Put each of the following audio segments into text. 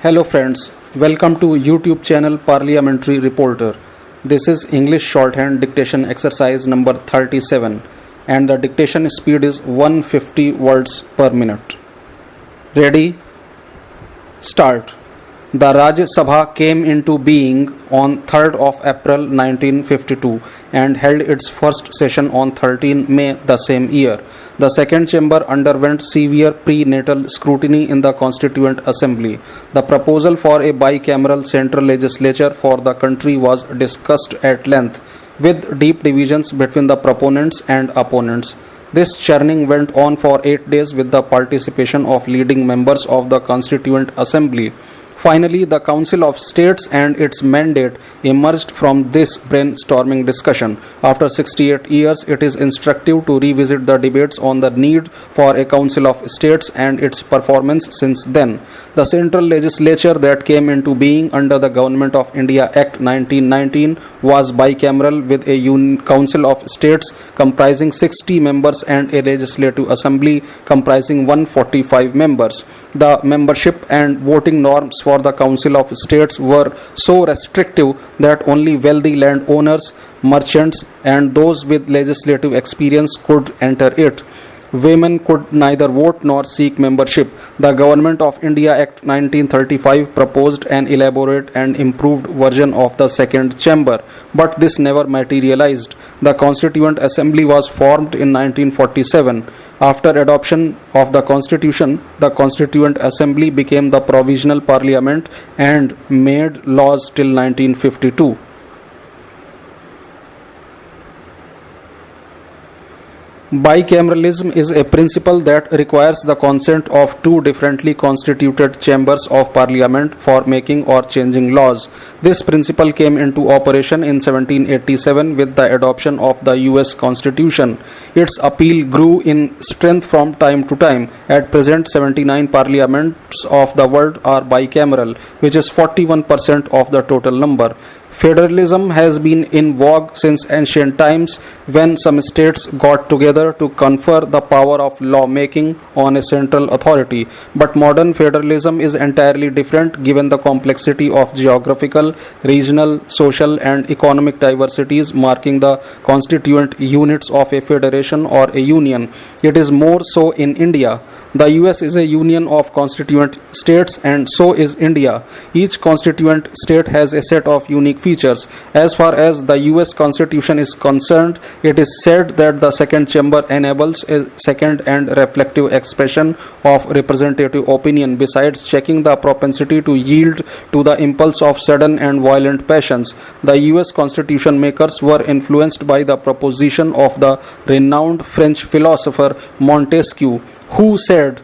Hello friends, welcome to YouTube channel Parliamentary Reporter. This is English shorthand dictation exercise number 37 and the dictation speed is 150 words per minute. Ready? Start. The Rajya Sabha came into being on 3rd of April 1952 and held its first session on 13 May the same year. The second chamber underwent severe prenatal scrutiny in the Constituent Assembly. The proposal for a bicameral central legislature for the country was discussed at length, with deep divisions between the proponents and opponents. This churning went on for 8 days with the participation of leading members of the Constituent Assembly. Finally, the Council of States and its mandate emerged from this brainstorming discussion. After 68 years, it is instructive to revisit the debates on the need for a Council of States and its performance since then. The central legislature that came into being under the Government of India Act 1919 was bicameral with a Council of States comprising 60 members and a Legislative Assembly comprising 145 members. The membership and voting norms for the Council of States were so restrictive that only wealthy landowners, merchants, and those with legislative experience could enter it. Women could neither vote nor seek membership. The Government of India Act 1935 proposed an elaborate and improved version of the second chamber, but this never materialized. The Constituent Assembly was formed in 1947. After adoption of the Constitution, the Constituent Assembly became the Provisional Parliament and made laws till 1952. Bicameralism is a principle that requires the consent of two differently constituted chambers of parliament for making or changing laws. This principle came into operation in 1787 with the adoption of the US Constitution. Its appeal grew in strength from time to time. At present, 79 parliaments of the world are bicameral, which is 41% of the total number. Federalism has been in vogue since ancient times when some states got together to confer the power of lawmaking on a central authority. But modern federalism is entirely different given the complexity of geographical, regional, social and economic diversities marking the constituent units of a federation or a union. It is more so in India. The US is a union of constituent states and so is India. Each constituent state has a set of unique features. As far as the US Constitution is concerned, it is said that the second chamber enables a second and reflective expression of representative opinion besides checking the propensity to yield to the impulse of sudden and violent passions. The US Constitution makers were influenced by the proposition of the renowned French philosopher Montesquieu, who said,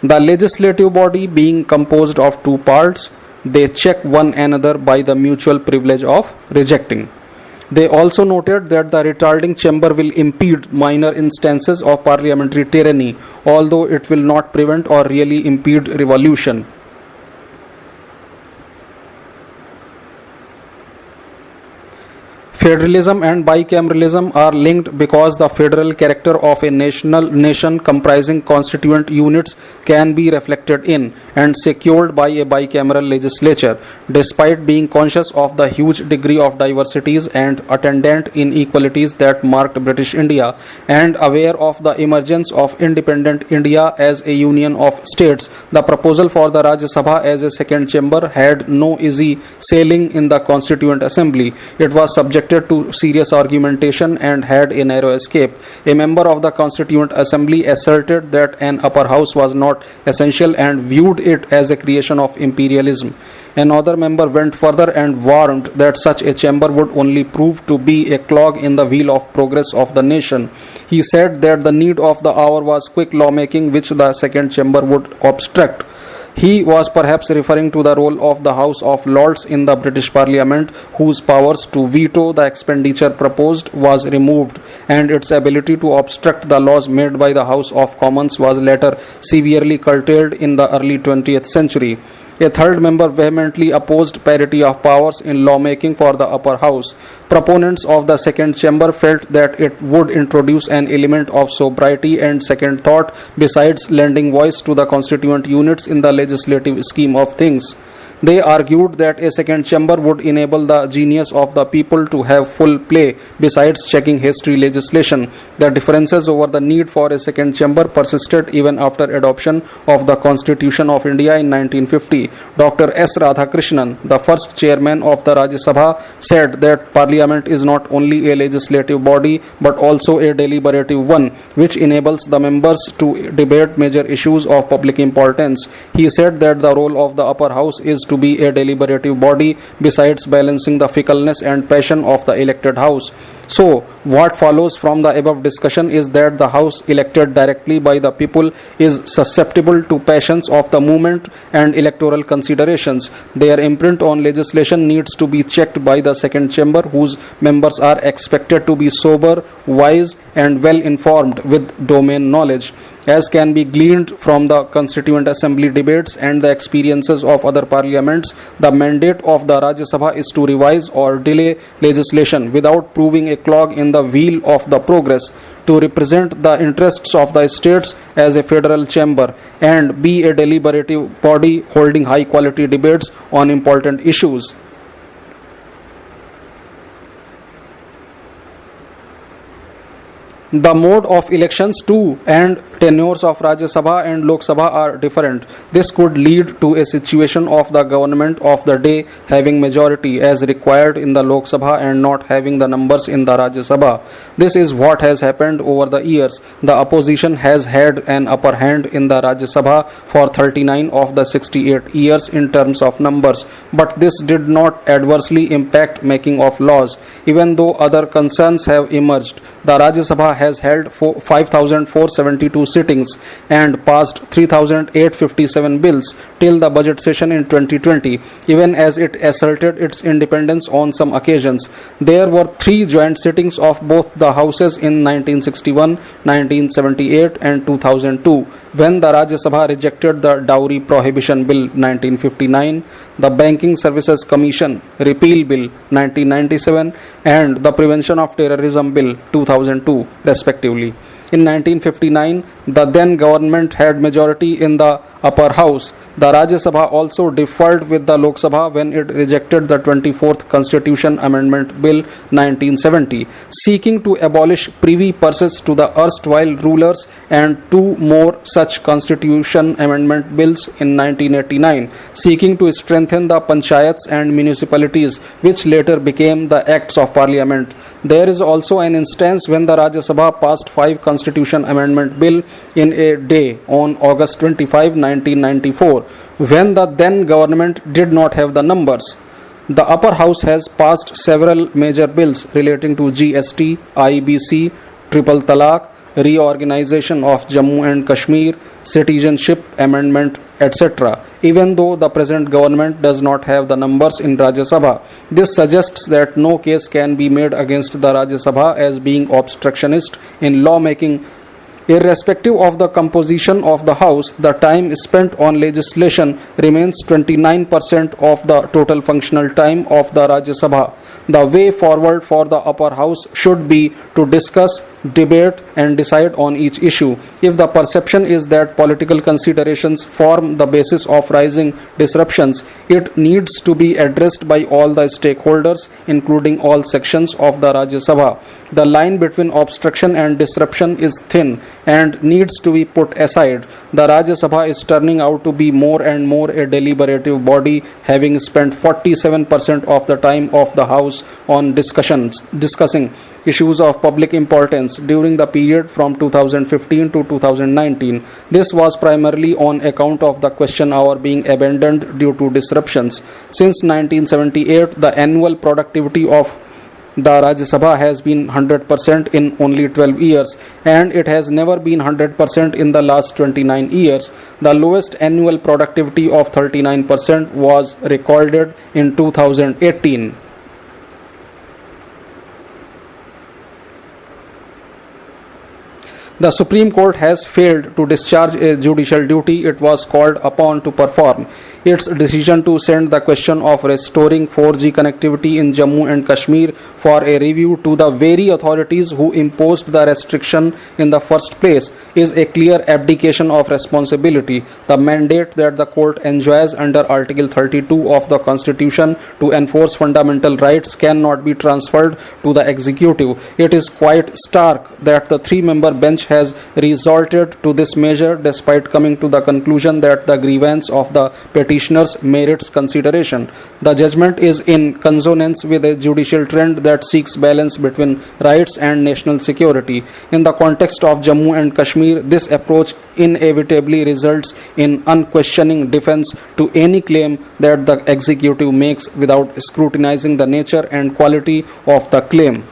"The legislative body being composed of two parts, they check one another by the mutual privilege of rejecting." They also noted that the retarding chamber will impede minor instances of parliamentary tyranny, although it will not prevent or really impede revolution. Federalism and bicameralism are linked because the federal character of a nation comprising constituent units can be reflected in and secured by a bicameral legislature. Despite being conscious of the huge degree of diversities and attendant inequalities that marked British India and aware of the emergence of independent India as a union of states, the proposal for the Rajya Sabha as a second chamber had no easy sailing in the Constituent Assembly. It was subjected to serious argumentation and had a narrow escape. A member of the Constituent Assembly asserted that an upper house was not essential and viewed it as a creation of imperialism. Another member went further and warned that such a chamber would only prove to be a clog in the wheel of progress of the nation. He said that the need of the hour was quick lawmaking, which the second chamber would obstruct. He was perhaps referring to the role of the House of Lords in the British Parliament, whose powers to veto the expenditure proposed was removed, and its ability to obstruct the laws made by the House of Commons was later severely curtailed in the early 20th century. A third member vehemently opposed parity of powers in lawmaking for the upper house. Proponents of the second chamber felt that it would introduce an element of sobriety and second thought besides lending voice to the constituent units in the legislative scheme of things. They argued that a second chamber would enable the genius of the people to have full play besides checking history legislation. The differences over the need for a second chamber persisted even after adoption of the Constitution of India in 1950. Dr. S. Radhakrishnan, the first chairman of the Rajya Sabha, said that Parliament is not only a legislative body but also a deliberative one, which enables the members to debate major issues of public importance. He said that the role of the upper house is to be a deliberative body besides balancing the fickleness and passion of the elected house. So, what follows from the above discussion is that the house elected directly by the people is susceptible to passions of the movement and electoral considerations. Their imprint on legislation needs to be checked by the second chamber, whose members are expected to be sober, wise, and well informed with domain knowledge. As can be gleaned from the Constituent Assembly debates and the experiences of other parliaments, the mandate of the Rajya Sabha is to revise or delay legislation without proving a clog in the wheel of the progress, to represent the interests of the states as a federal chamber, and be a deliberative body holding high quality debates on important issues. The mode of elections too and tenures of Rajya Sabha and Lok Sabha are different. This could lead to a situation of the government of the day having majority as required in the Lok Sabha and not having the numbers in the Rajya Sabha. This is what has happened over the years. The opposition has had an upper hand in the Rajya Sabha for 39 of the 68 years in terms of numbers, but this did not adversely impact making of laws. Even though other concerns have emerged, the Rajya Sabha has held 5,472 sittings and passed 3,857 bills till the budget session in 2020, even as it asserted its independence on some occasions. There were 3 joint sittings of both the houses in 1961, 1978 and 2002, when the Rajya Sabha rejected the Dowry Prohibition Bill 1959, the Banking Services Commission Repeal Bill 1997 and the Prevention of Terrorism Bill 2002 respectively. In 1959, the then government had majority in the upper house. The Rajya Sabha also differed with the Lok Sabha when it rejected the 24th Constitution Amendment Bill 1970, seeking to abolish privy purses to the erstwhile rulers, and 2 more such Constitution Amendment Bills in 1989, seeking to strengthen the panchayats and municipalities, which later became the Acts of Parliament. There is also an instance when the Rajya Sabha passed 5 Constitution Amendment Bill in a day on August 25, 1994, when the then government did not have the numbers. The upper house has passed several major bills relating to GST, IBC, Triple Talaq, reorganization of Jammu and Kashmir, citizenship amendment, etc., even though the present government does not have the numbers in Rajya Sabha. This suggests that no case can be made against the Rajya Sabha as being obstructionist in lawmaking. Irrespective of the composition of the House, the time spent on legislation remains 29% of the total functional time of the Rajya Sabha. The way forward for the upper house should be to discuss, debate and decide on each issue. If the perception is that political considerations form the basis of rising disruptions, it needs to be addressed by all the stakeholders, including all sections of the Rajya Sabha. The line between obstruction and disruption is thin and needs to be put aside. The Rajya Sabha is turning out to be more and more a deliberative body, having spent 47% of the time of the House on discussing issues of public importance during the period from 2015 to 2019. This was primarily on account of the question hour being abandoned due to disruptions. Since 1978, the annual productivity of the Rajya Sabha has been 100% in only 12 years, and it has never been 100% in the last 29 years. The lowest annual productivity of 39% was recorded in 2018. The Supreme Court has failed to discharge a judicial duty it was called upon to perform. its decision to send the question of restoring 4G connectivity in Jammu and Kashmir for a review to the very authorities who imposed the restriction in the first place is a clear abdication of responsibility. The mandate that the court enjoys under Article 32 of the Constitution to enforce fundamental rights cannot be transferred to the executive. It is quite stark that the three-member bench has resorted to this measure despite coming to the conclusion that the grievance of the petitioners merits consideration. The judgment is in consonance with a judicial trend that seeks balance between rights and national security. In the context of Jammu and Kashmir, this approach inevitably results in unquestioning defense to any claim that the executive makes without scrutinizing the nature and quality of the claim.